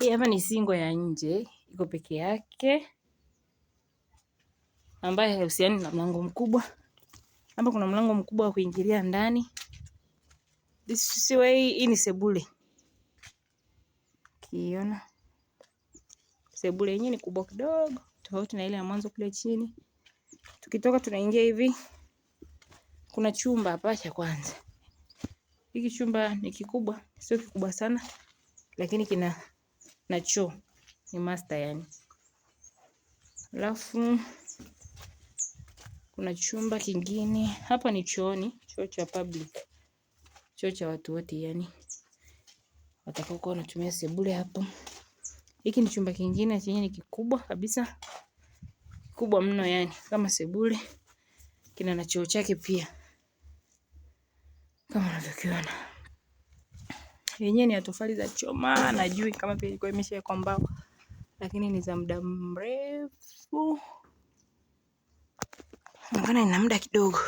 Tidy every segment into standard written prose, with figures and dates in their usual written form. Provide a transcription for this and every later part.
Hii hapa ni single ya nje, iko peke yake, ambayo haihusiani na mlango mkubwa. Hapa kuna mlango mkubwa wa kuingilia ndani. This way, hii ni sebule. Kiona. Sebule yenyewe ni kubwa kidogo, tofauti na ile ya mwanzo kule chini. Tukitoka tunaingia hivi. Kuna chumba hapa cha kwanza. Hiki chumba ni kikubwa, sio kikubwa sana, lakini kina na choo. Ni master yani. Alafu kuna chumba kingine. Hapa ni chooni, choo cha public. Choo cha watu wote yani. Watakao kuwa wanatumia sebule hapo. Hiki ni chumba kingine chenye ni kikubwa kabisa. Kikubwa mno yani, kama sebule. Kina na choo chake pia. Kama unavyokiona. Yenyewe ni ya tofali za choma, najui kama pia ilikuwa imeshawekwa mbao. Lakini ni za muda mrefu. Mbona ina muda kidogo.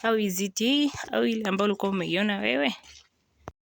How is it hii? Au ile ambayo ulikuwa umeiona wewe?